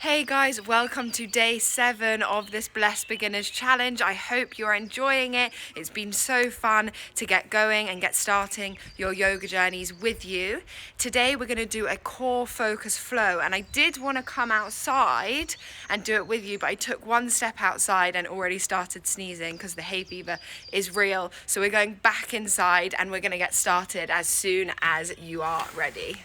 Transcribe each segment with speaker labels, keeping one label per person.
Speaker 1: Hey guys, welcome to day 7 of this Blessed Beginners Challenge. I hope you're enjoying it. It's been so fun to get going and get starting your yoga journeys with you. Today we're going to do a core focus flow, and I did want to come outside and do it with you, but I took one step outside and already started sneezing because the hay fever is real. So we're going back inside and we're going to get started as soon as you are ready.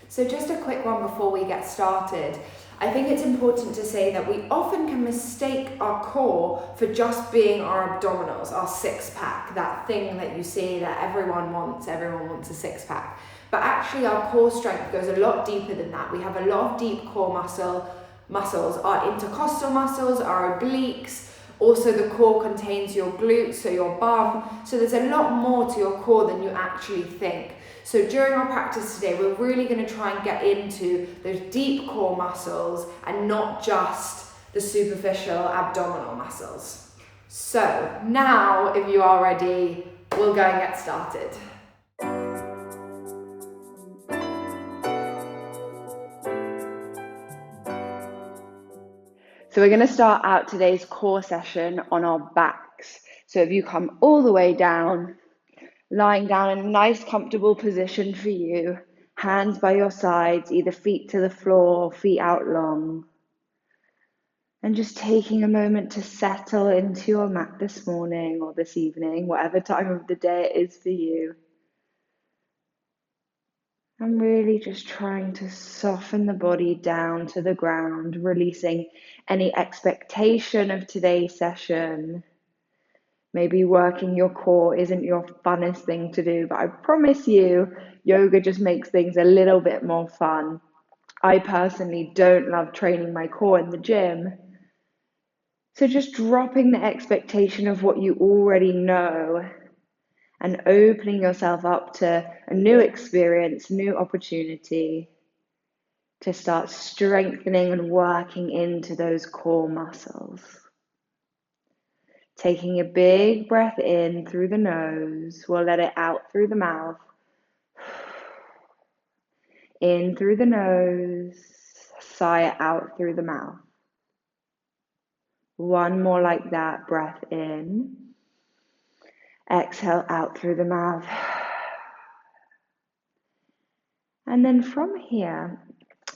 Speaker 2: So just a quick one before we get started. I think it's important to say that we often can mistake our core for just being our abdominals, our six-pack, that thing that you see that everyone wants a six-pack. But actually our core strength goes a lot deeper than that. We have a lot of deep core muscles, our intercostal muscles, our obliques. Also the core contains your glutes, so your bum. So there's a lot more to your core than you actually think. So during our practice today, we're really going to try and get into those deep core muscles and not just the superficial abdominal muscles. So now, if you are ready, we'll go and get started.
Speaker 3: So we're going to start out today's core session on our backs. So if you come all the way down, lying down in a nice comfortable position for you, hands by your sides, either feet to the floor or feet out long. And just taking a moment to settle into your mat this morning or this evening, whatever time of the day it is for you. I'm really just trying to soften the body down to the ground, releasing any expectation of today's session. Maybe working your core isn't your funnest thing to do, but I promise you, yoga just makes things a little bit more fun. I personally don't love training my core in the gym. So just dropping the expectation of what you already know and opening yourself up to a new experience, new opportunity to start strengthening and working into those core muscles. Taking a big breath in through the nose, we'll let it out through the mouth. In through the nose, sigh it out through the mouth. One more like that, breath in. Exhale out through the mouth. And then from here,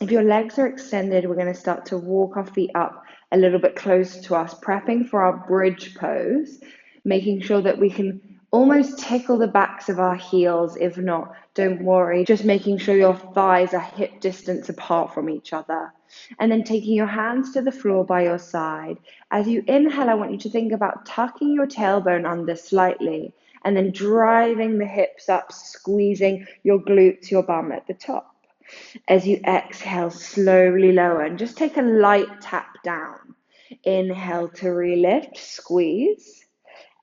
Speaker 3: if your legs are extended, we're going to start to walk our feet up a little bit closer to us, prepping for our bridge pose, making sure that we can almost tickle the backs of our heels. If not, don't worry, just making sure your thighs are hip distance apart from each other. And then taking your hands to the floor by your side. As you inhale, I want you to think about tucking your tailbone under slightly and then driving the hips up, squeezing your glutes, your bum at the top. As you exhale, slowly lower and just take a light tap down. Inhale to relift, squeeze.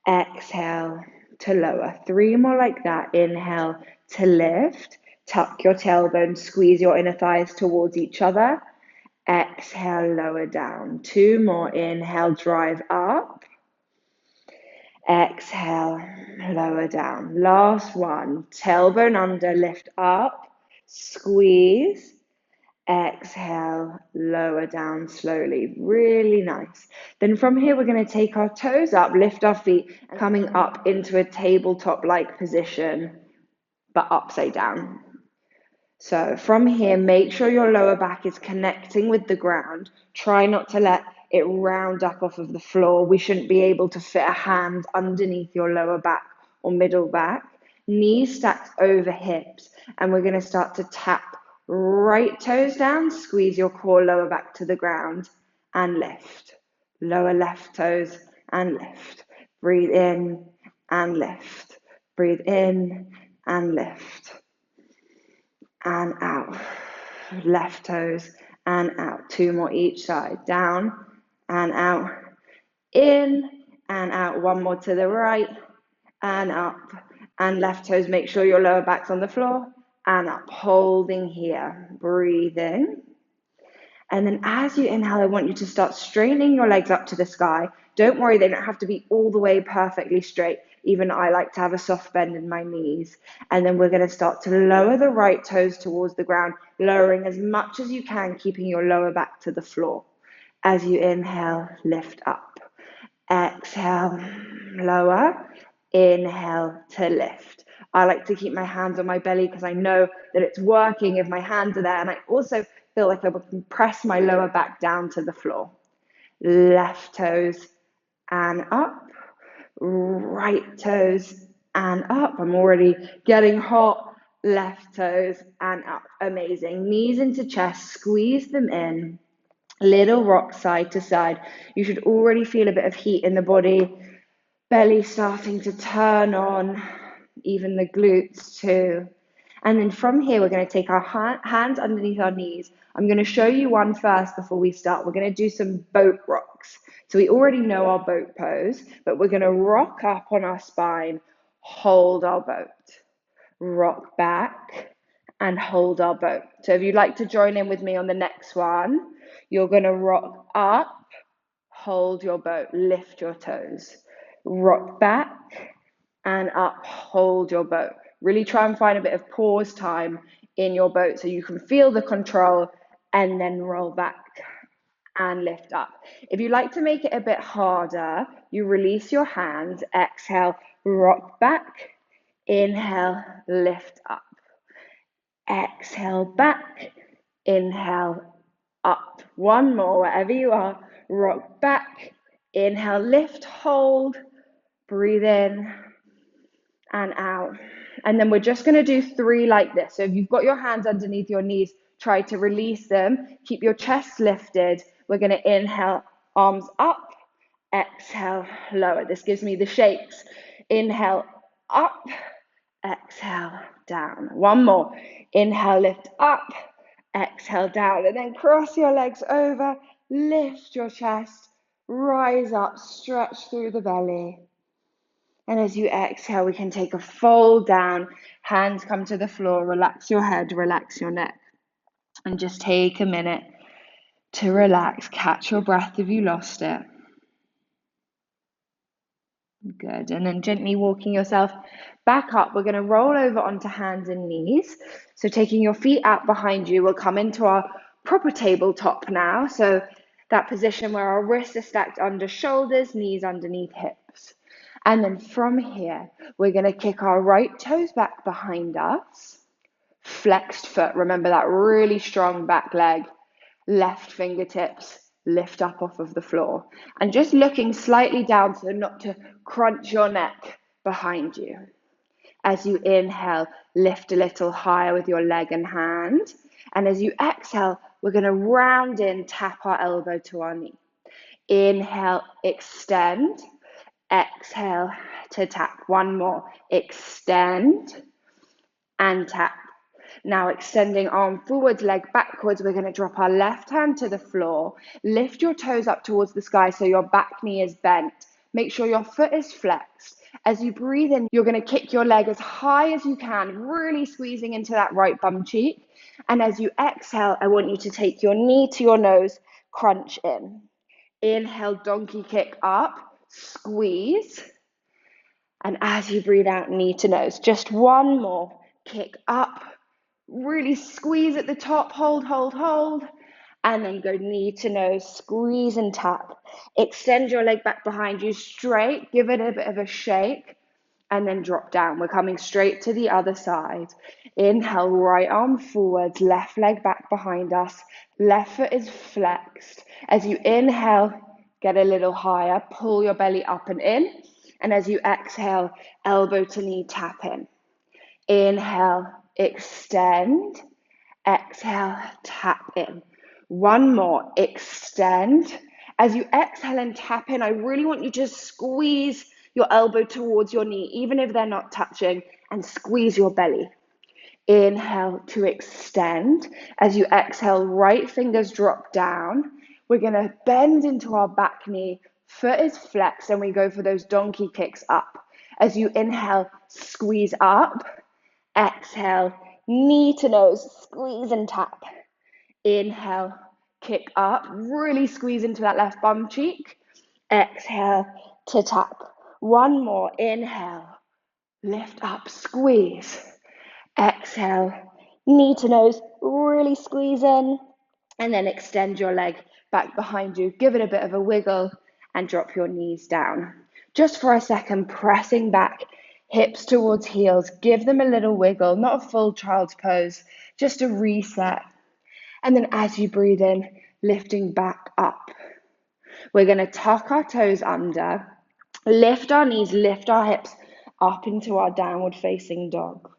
Speaker 3: Exhale to lower. 3 more like that. Inhale to lift. Tuck your tailbone, squeeze your inner thighs towards each other. Exhale, lower down. 2 more. Inhale, drive up. Exhale, lower down. Last one. Tailbone under, lift up. Squeeze. Exhale, lower down slowly. Really nice. Then from here, we're going to take our toes up, lift our feet, coming up into a tabletop-like position, but upside down. So from here, make sure your lower back is connecting with the ground. Try not to let it round up off of the floor. We shouldn't be able to fit a hand underneath your lower back or middle back. Knees stacked over hips, and we're going to start to tap right toes down, squeeze your core lower back to the ground and lift. Lower left toes and lift. Breathe in and lift. Breathe in and lift. And out. Left toes and out. 2 more each side. Down and out. In and out. 1 more to the right and up. And left toes, make sure your lower back's on the floor. And up, holding here, breathing. And then as you inhale, I want you to start straightening your legs up to the sky. Don't worry, they don't have to be all the way perfectly straight. Even I like to have a soft bend in my knees. And then we're going to start to lower the right toes towards the ground, lowering as much as you can, keeping your lower back to the floor. As you inhale, lift up. Exhale, lower. Inhale to lift. I like to keep my hands on my belly because I know that it's working if my hands are there. And I also feel like I can press my lower back down to the floor. Left toes and up. Right toes and up. I'm already getting hot. Left toes and up. Amazing. Knees into chest. Squeeze them in. Little rock side to side. You should already feel a bit of heat in the body. Belly starting to turn on, even the glutes too. And then from here, we're going to take our hands underneath our knees. I'm going to show you one first before we start. We're going to do some boat rocks. So we already know our boat pose, but we're going to rock up on our spine, hold our boat, rock back, and hold our boat. So if you'd like to join in with me on the next one, you're going to rock up, hold your boat, lift your toes, rock back and up, hold your boat. Really try and find a bit of pause time in your boat so you can feel the control and then roll back and lift up. If you like to make it a bit harder, you release your hands, exhale, rock back, inhale, lift up. Exhale back, inhale, up. One more, wherever you are, rock back, inhale, lift, hold, breathe in and out. And then we're just going to do 3 like this. So if you've got your hands underneath your knees, try to release them. Keep your chest lifted. We're going to inhale, arms up, exhale, lower. This gives me the shakes. Inhale, up, exhale, down. One more. Inhale, lift up, exhale, down. And then cross your legs over, lift your chest, rise up, stretch through the belly. And as you exhale, we can take a fold down, hands come to the floor, relax your head, relax your neck. And just take a minute to relax, catch your breath if you lost it. Good, and then gently walking yourself back up, we're going to roll over onto hands and knees. So taking your feet out behind you, we'll come into our proper tabletop now. So that position where our wrists are stacked under shoulders, knees underneath hips. And then from here, we're going to kick our right toes back behind us. Flexed foot, remember that really strong back leg. Left fingertips lift up off of the floor. And just looking slightly down so not to crunch your neck behind you. As you inhale, lift a little higher with your leg and hand. And as you exhale, we're going to round in, tap our elbow to our knee. Inhale, extend. Exhale to tap. One more. Extend and tap. Now extending arm forwards, leg backwards, we're going to drop our left hand to the floor. Lift your toes up towards the sky so your back knee is bent. Make sure your foot is flexed. As you breathe in, you're going to kick your leg as high as you can, really squeezing into that right bum cheek. And as you exhale, I want you to take your knee to your nose, crunch in. Inhale, donkey kick up, squeeze. And as you breathe out, knee to nose. Just one more. Kick up, really squeeze at the top, hold, hold, hold. And then go knee to nose, squeeze and tap. Extend your leg back behind you straight, give it a bit of a shake, and then drop down. We're coming straight to the other side. Inhale, right arm forwards, left leg back behind us. Left foot is flexed. As you inhale, get a little higher, pull your belly up and in. And as you exhale, elbow to knee, tap in. Inhale, extend. Exhale, tap in. One more, extend. As you exhale and tap in, I really want you to squeeze your elbow towards your knee, even if they're not touching, and squeeze your belly. Inhale to extend. As you exhale, right fingers drop down. We're going to bend into our back knee. Foot is flexed, and we go for those donkey kicks up. As you inhale, squeeze up. Exhale, knee to nose, squeeze and tap. Inhale, kick up, really squeeze into that left bum cheek. Exhale to tap. One more. Inhale, lift up, squeeze. Exhale, knee to nose, really squeeze in, and then extend your leg back behind you. Give it a bit of a wiggle and drop your knees down. Just for a second, pressing back, hips towards heels. Give them a little wiggle, not a full child's pose, just a reset. And then as you breathe in, lifting back up. We're going to tuck our toes under, lift our knees, lift our hips up into our downward facing dog.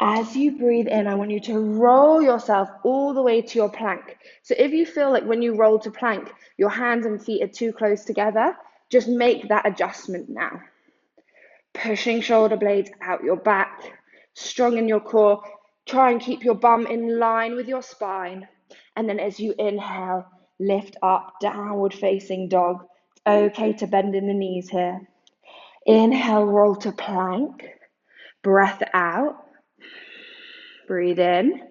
Speaker 3: As you breathe in, I want you to roll yourself all the way to your plank. So if you feel like when you roll to plank, your hands and feet are too close together, just make that adjustment now. Pushing shoulder blades out your back, strong in your core. Try and keep your bum in line with your spine. And then as you inhale, lift up, downward facing dog. It's okay to bend in the knees here. Inhale, roll to plank. Breath out. Breathe in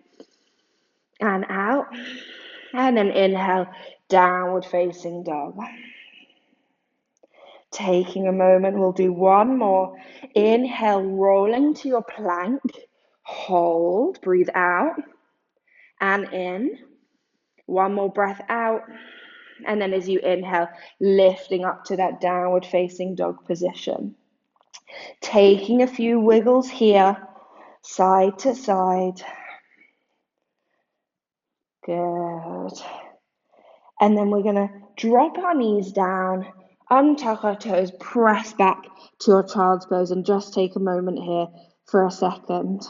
Speaker 3: and out. And then inhale, downward facing dog. Taking a moment, we'll do one more. Inhale, rolling to your plank. Hold, breathe out and in. One more breath out. And then as you inhale, lifting up to that downward facing dog position. Taking a few wiggles here, side to side. Good. And then we're going to drop our knees down, untuck our toes, press back to your child's pose, and just take a moment here for a second.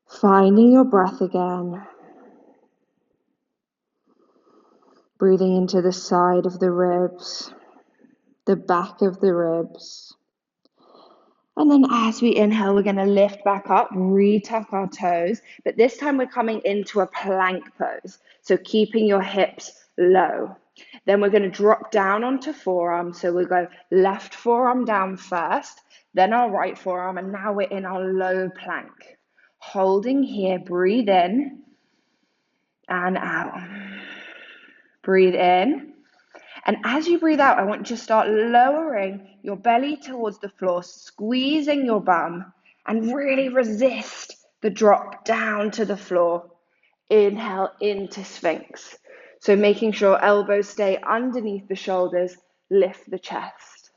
Speaker 3: Finding your breath again. Breathing into the side of the ribs, the back of the ribs. And then as we inhale, we're going to lift back up, retuck our toes, but this time we're coming into a plank pose. So keeping your hips low. Then we're going to drop down onto forearm. So we'll go left forearm down first, then our right forearm, and now we're in our low plank. Holding here, breathe in and out. Breathe in. And as you breathe out, I want you to start lowering your belly towards the floor, squeezing your bum, and really resist the drop down to the floor. Inhale into Sphinx. So making sure elbows stay underneath the shoulders, lift the chest.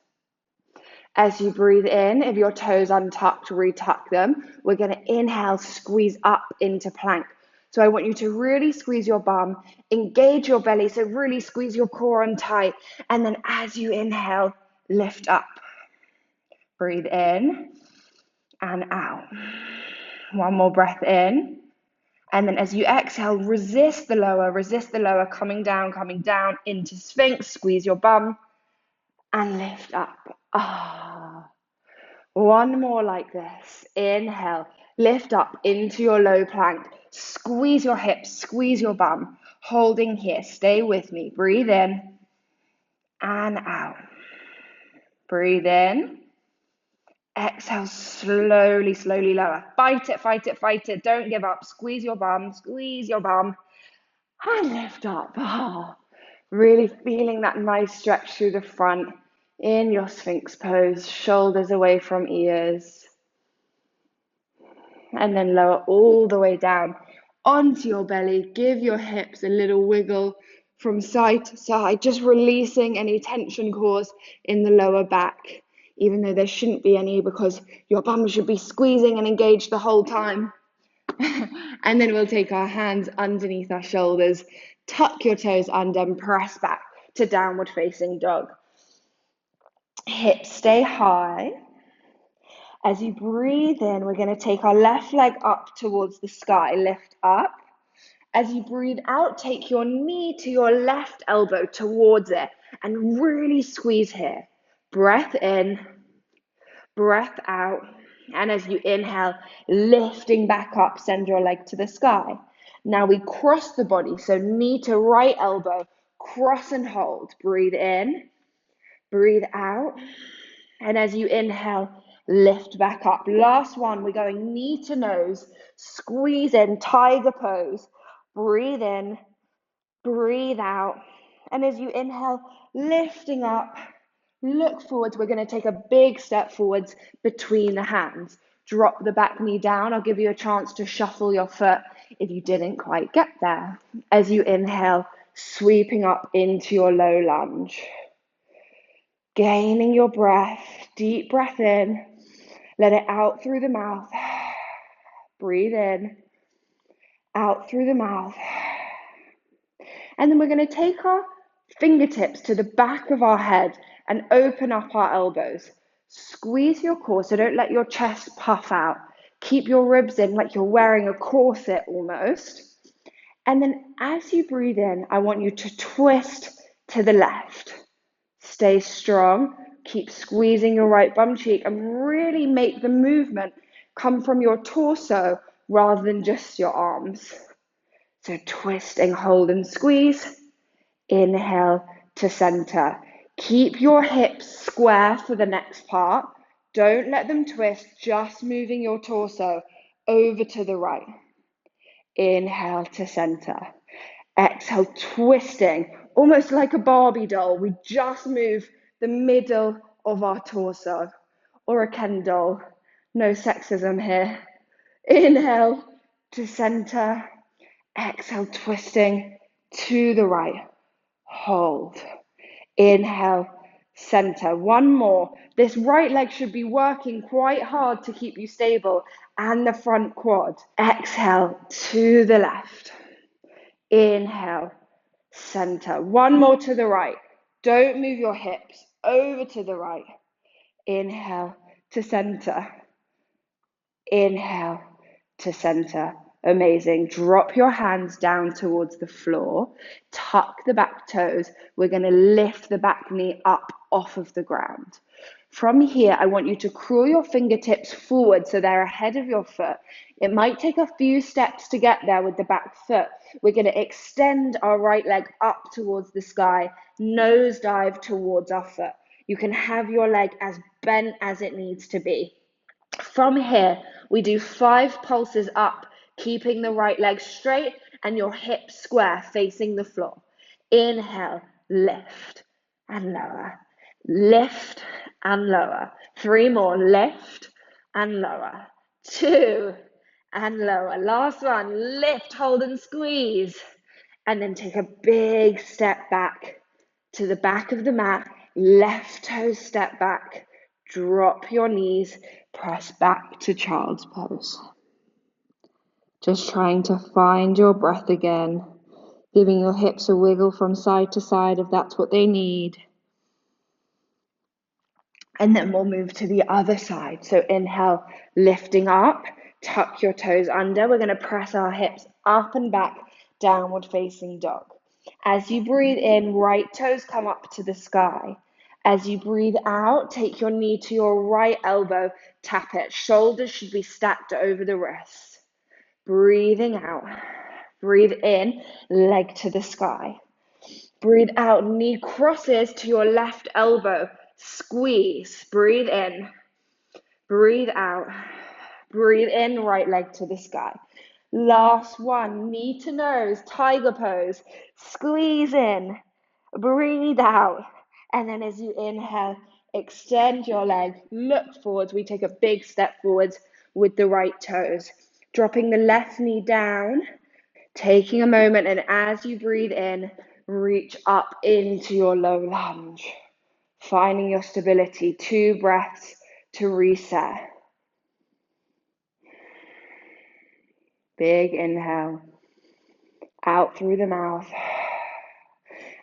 Speaker 3: As you breathe in, if your toes untucked, retuck them. We're going to inhale, squeeze up into plank. So I want you to really squeeze your bum, engage your belly, so really squeeze your core on tight. And then as you inhale, lift up. Breathe in and out. One more breath in. And then as you exhale, resist the lower, coming down into Sphinx. Squeeze your bum and lift up. One more like this. Inhale, lift up into your low plank. Squeeze your hips, squeeze your bum. Holding here, stay with me. Breathe in and out. Breathe in. Exhale, slowly, slowly lower. Fight it, fight it, fight it. Don't give up. Squeeze your bum, and lift up. Really feeling that nice stretch through the front in your Sphinx pose. Shoulders away from ears. And then lower all the way down onto your belly. Give your hips a little wiggle from side to side, just releasing any tension caused in the lower back, even though there shouldn't be any because your bum should be squeezing and engaged the whole time. And then we'll take our hands underneath our shoulders, tuck your toes under and press back to downward facing dog. Hips stay high. As you breathe in, we're going to take our left leg up towards the sky, lift up. As you breathe out, take your knee to your left elbow towards it and really squeeze here. Breath in, breath out. And as you inhale, lifting back up, send your leg to the sky. Now we cross the body, so knee to right elbow, cross and hold. Breathe in, breathe out. And as you inhale, lift back up. Last one, we're going knee to nose, squeeze in, tiger pose. Breathe in, breathe out, And as you inhale, lifting up, look forwards. We're going to take a big step forwards between the hands. Drop the back knee down. I'll give you a chance to shuffle your foot if you didn't quite get there. As you inhale, sweeping up into your low lunge. Gaining your breath, deep breath in. Let it out through the mouth. Breathe in, out through the mouth. And then we're going to take our fingertips to the back of our head and open up our elbows. Squeeze your core, so don't let your chest puff out. Keep your ribs in like you're wearing a corset almost. And then as you breathe in, I want you to twist to the left. Stay strong. Keep squeezing your right bum cheek and really make the movement come from your torso rather than just your arms. So twisting, hold and squeeze. Inhale to center. Keep your hips square for the next part. Don't let them twist, just moving your torso over to the right. Inhale to center. Exhale, twisting, almost like a Barbie doll. We just move the middle of our torso, or a Ken doll. No sexism here. Inhale to center. Exhale, twisting to the right. Hold. Inhale, center. One more. This right leg should be working quite hard to keep you stable, and the front quad. Exhale to the left. Inhale, center. One more to the right. Don't move your hips. Over to the right. Inhale to center. Inhale to center. Amazing. Drop your hands down towards the floor. Tuck the back toes. We're going to lift the back knee up off of the ground. From here, I want you to crawl your fingertips forward so they're ahead of your foot. It might take a few steps to get there with the back foot. We're going to extend our right leg up towards the sky, nose dive towards our foot. You can have your leg as bent as it needs to be. From here, we do 5 pulses up, keeping the right leg straight and your hips square facing the floor. Inhale, lift and lower. Lift and lower. 3 more, lift and lower. 2 and lower. Last one, lift, hold and squeeze. And then take a big step back to the back of the mat. Left toe step back. Drop your knees, press back to child's pose. Just trying to find your breath again, giving your hips a wiggle from side to side if that's what they need. And then we'll move to the other side. So inhale, lifting up, tuck your toes under. We're going to press our hips up and back, downward facing dog. As you breathe in, right toes come up to the sky. As you breathe out, take your knee to your right elbow, tap it. Shoulders should be stacked over the wrists. Breathing out. Breathe in, leg to the sky. Breathe out, knee crosses to your left elbow. Squeeze. Breathe in. Breathe out. Breathe in, right leg to the sky. Last one, knee to nose, tiger pose. Squeeze in. Breathe out. And then as you inhale, extend your leg, look forwards. We take a big step forwards with the right toes. Dropping the left knee down, taking a moment, and as you breathe in, reach up into your low lunge. Finding your stability, 2 breaths to reset. Big inhale, out through the mouth.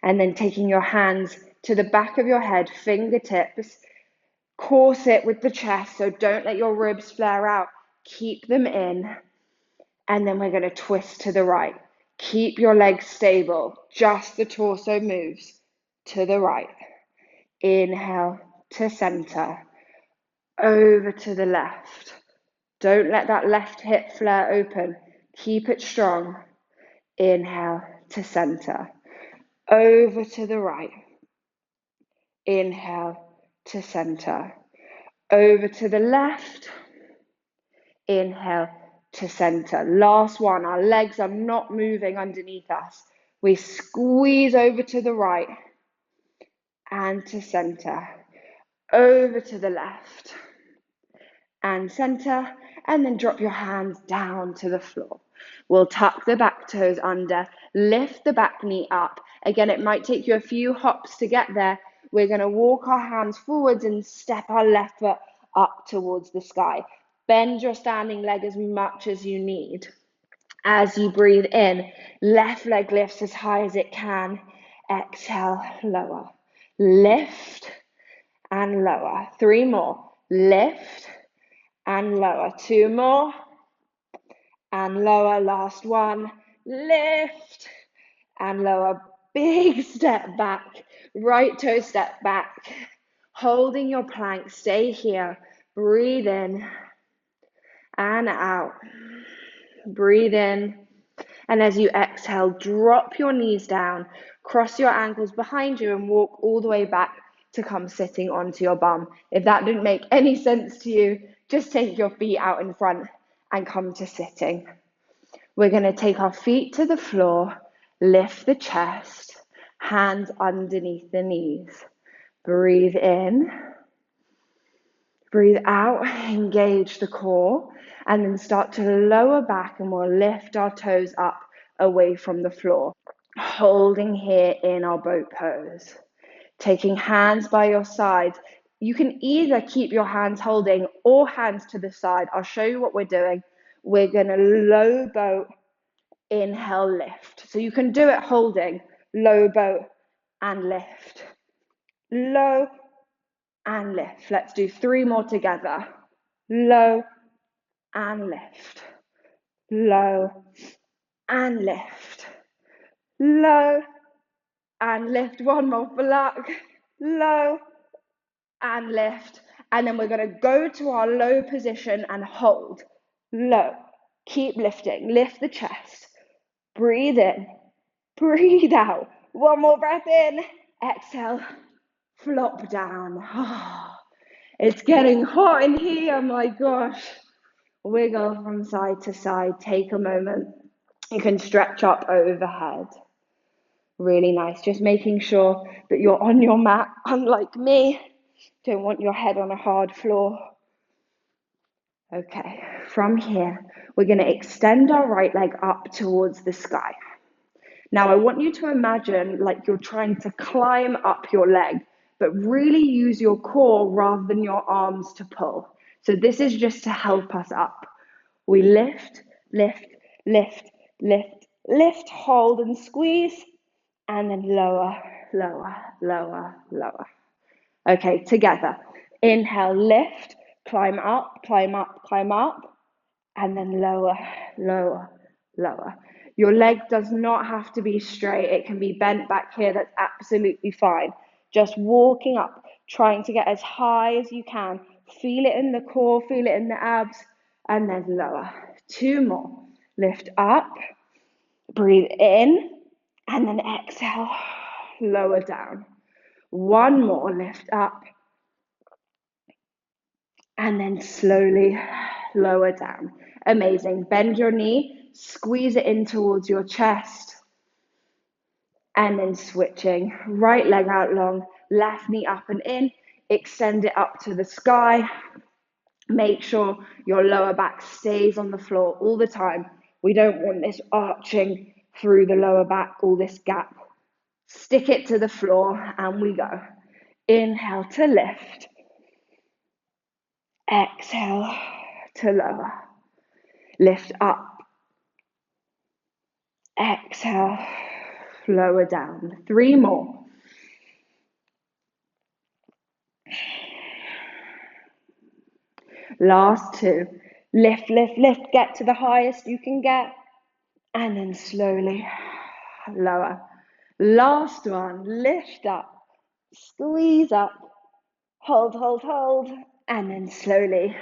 Speaker 3: And then taking your hands to the back of your head, fingertips, corset with the chest, so don't let your ribs flare out. Keep them in. And then we're going to twist to the right. Keep your legs stable, just the torso moves to the right. Inhale to center, over to the left. Don't let that left hip flare open. Keep it strong. Inhale to center, over to the right. Inhale to center, over to the left. Inhale to center. Last one, our legs are not moving underneath us. We squeeze over to the right and to center, over to the left and center, and then drop your hands down to the floor. We'll tuck the back toes under, lift the back knee up. Again, it might take you a few hops to get there. We're going to walk our hands forwards and step our left foot up towards the sky. Bend your standing leg as much as you need. As you breathe in, left leg lifts as high as it can. Exhale, lower. Lift and lower. 3 more. Lift and lower. 2 more and lower. Last one. Lift and lower. Big step back. Right toe step back. Holding your plank. Stay here. Breathe in and out. Breathe in. And as you exhale, drop your knees down, cross your ankles behind you and walk all the way back to come sitting onto your bum. If that didn't make any sense to you, just take your feet out in front and come to sitting. We're going to take our feet to the floor, lift the chest, hands underneath the knees. Breathe in, breathe out, engage the core, and then start to lower back and we'll lift our toes up away from the floor. Holding here in our boat pose. Taking hands by your sides. You can either keep your hands holding or hands to the side. I'll show you what we're doing. We're going to low boat, inhale, lift. So you can do it holding, low boat and lift. Low and lift. Let's do 3 more together. Low and lift. Low and lift. Low and lift. 1 more for luck. Low and lift. And then we're going to go to our low position and hold. Low. Keep lifting. Lift the chest. Breathe in. Breathe out. 1 more breath in. Exhale. Flop down. It's getting hot in here. My gosh. Wiggle from side to side. Take a moment. You can stretch up overhead. Really nice. Just making sure that you're on your mat, unlike me. Don't want your head on a hard floor. Okay, from here, we're going to extend our right leg up towards the sky. Now, I want you to imagine like you're trying to climb up your leg, but really use your core rather than your arms to pull. So this is just to help us up. We lift, lift, lift, lift, lift, hold and squeeze, and then lower, lower, lower, lower. Okay, together. Inhale, lift, climb up, climb up, climb up, and then lower, lower, lower. Your leg does not have to be straight. It can be bent back here. That's absolutely fine. Just walking up, trying to get as high as you can. Feel it in the core, feel it in the abs, and then lower. 2 more. Lift up, breathe in, and then exhale, lower down. 1 more, lift up, and then slowly lower down. Amazing. Bend your knee, squeeze it in towards your chest, and then switching. Right leg out long, left knee up and in, extend it up to the sky. Make sure your lower back stays on the floor all the time. We don't want this arching through the lower back, all this gap. Stick it to the floor and we go. Inhale to lift. Exhale to lower. Lift up. Exhale, lower down. 3 more. Last 2. Lift, lift, lift. Get to the highest you can get. And then slowly lower. Last one. Lift up. Squeeze up. Hold, hold, hold. And then slowly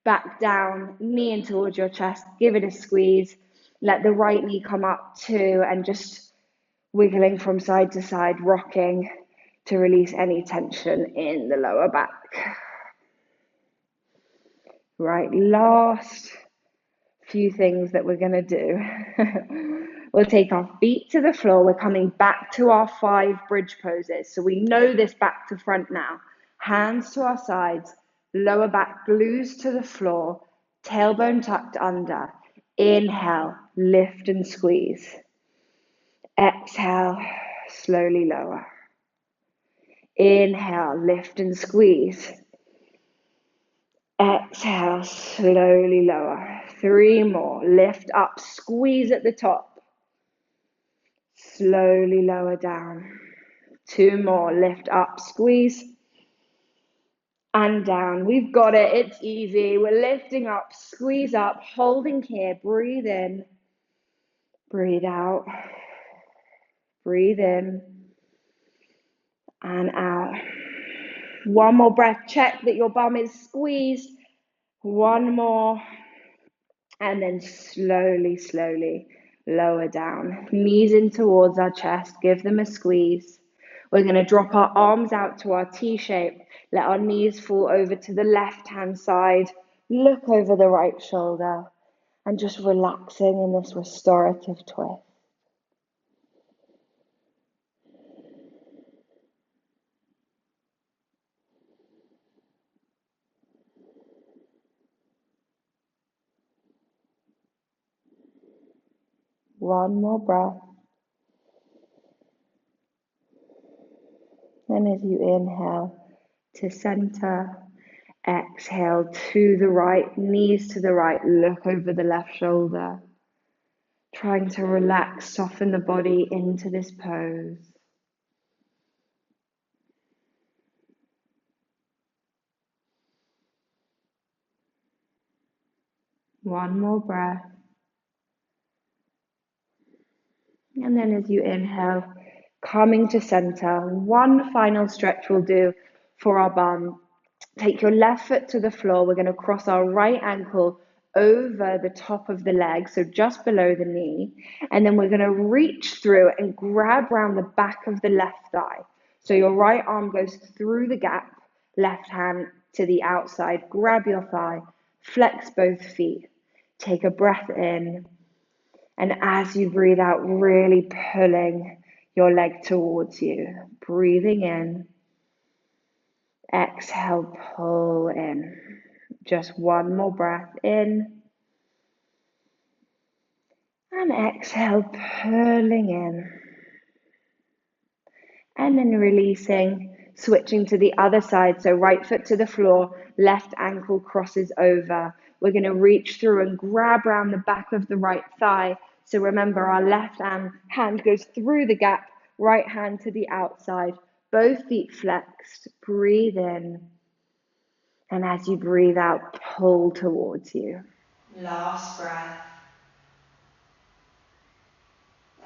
Speaker 3: back down. Knee in towards your chest. Give it a squeeze. Let the right knee come up too. And just wiggling from side to side, rocking to release any tension in the lower back. Right, last few things that we're going to do. We'll take our feet to the floor. We're coming back to our 5 bridge poses. So we know this back to front now. Hands to our sides, lower back glues to the floor, tailbone tucked under. Inhale, lift and squeeze. Exhale, slowly lower. Inhale, lift and squeeze. Exhale, slowly lower. 3 more. Lift up, squeeze at the top. Slowly lower down. 2 more. Lift up, squeeze. And down. We've got it. It's easy. We're lifting up, squeeze up, holding here. Breathe in. Breathe out. Breathe in. And out. 1 more breath. Check that your bum is squeezed. 1 more. And then slowly, slowly lower down. Knees in towards our chest. Give them a squeeze. We're going to drop our arms out to our T shape. Let our knees fall over to the left-hand side. Look over the right shoulder. And just relaxing in this restorative twist. One more breath. And as you inhale to center, exhale to the right, knees to the right, look over the left shoulder. Trying to relax, soften the body into this pose. One more breath. And then as you inhale, coming to center, one final stretch we'll do for our bum. Take your left foot to the floor. We're going to cross our right ankle over the top of the leg, so just below the knee. And then we're going to reach through and grab around the back of the left thigh. So your right arm goes through the gap, left hand to the outside. Grab your thigh, flex both feet. Take a breath in. And as you breathe out, really pulling your leg towards you. Breathing in. Exhale, pull in. Just one more breath in. And exhale, pulling in. And then releasing, switching to the other side. So right foot to the floor, left ankle crosses over. We're going to reach through and grab around the back of the right thigh. So remember, our left hand goes through the gap, right hand to the outside. Both feet flexed. Breathe in. And as you breathe out, pull towards you. Last breath.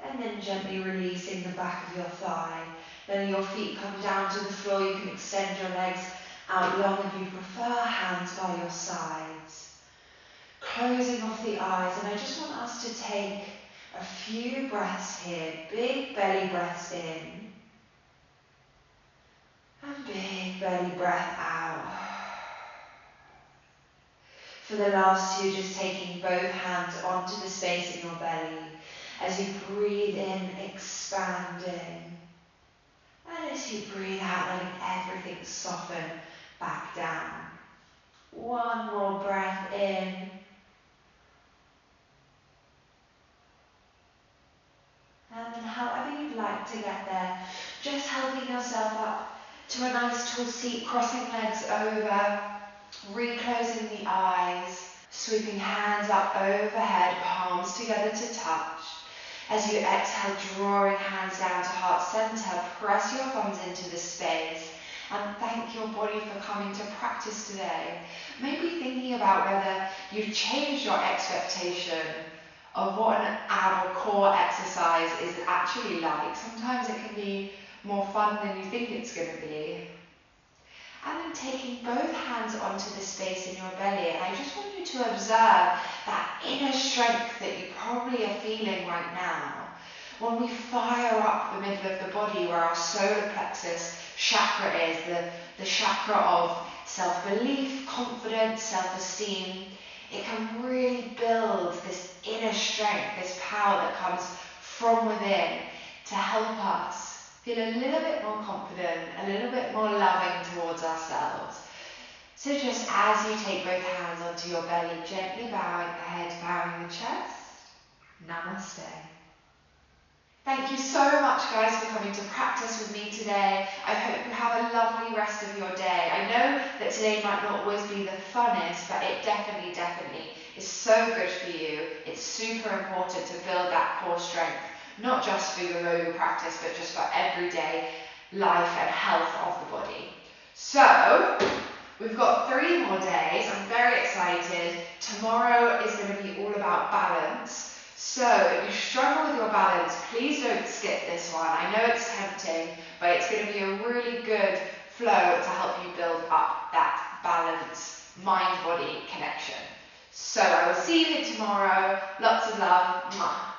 Speaker 3: And then gently releasing the back of your thigh. Letting your feet come down to the floor. You can extend your legs out long if you prefer, hands by your sides. Closing off the eyes, and I just want us to take a few breaths here. Big belly breaths in. And big belly breath out. For the last 2, just taking both hands onto the space in your belly. As you breathe in, expanding. And as you breathe out, letting everything soften back down. One more breath in. And then however you'd like to get there, just helping yourself up to a nice tall seat, crossing legs over, reclosing the eyes, sweeping hands up overhead, palms together to touch. As you exhale, drawing hands down to heart center, press your thumbs into the space and thank your body for coming to practice today. Maybe thinking about whether you've changed your expectation of what an ab or core exercise is actually like. Sometimes it can be more fun than you think it's going to be. And then taking both hands onto the space in your belly. And I just want you to observe that inner strength that you probably are feeling right now. When we fire up the middle of the body where our solar plexus chakra is, the chakra of self-belief, confidence, self-esteem,
Speaker 2: it can really build this inner strength, this power that comes from within to help us feel a little bit more confident, a little bit more loving towards ourselves. So just as you take both hands onto your belly, gently bowing the head, bowing the chest, namaste. Thank you so much, guys, for coming to practice with me today. I hope you have a lovely rest of your day. I know that today might not always be the funnest, but it definitely is so good for you. It's super important to build that core strength, not just for your yoga practice, but just for everyday life and health of the body. So, we've got 3 more days. I'm very excited. Tomorrow is going to be all about balance. So if you struggle with your balance, please don't skip this one. I know it's tempting, but it's going to be a really good flow to help you build up that balance, mind-body connection. So I will see you here tomorrow. Lots of love. Mwah.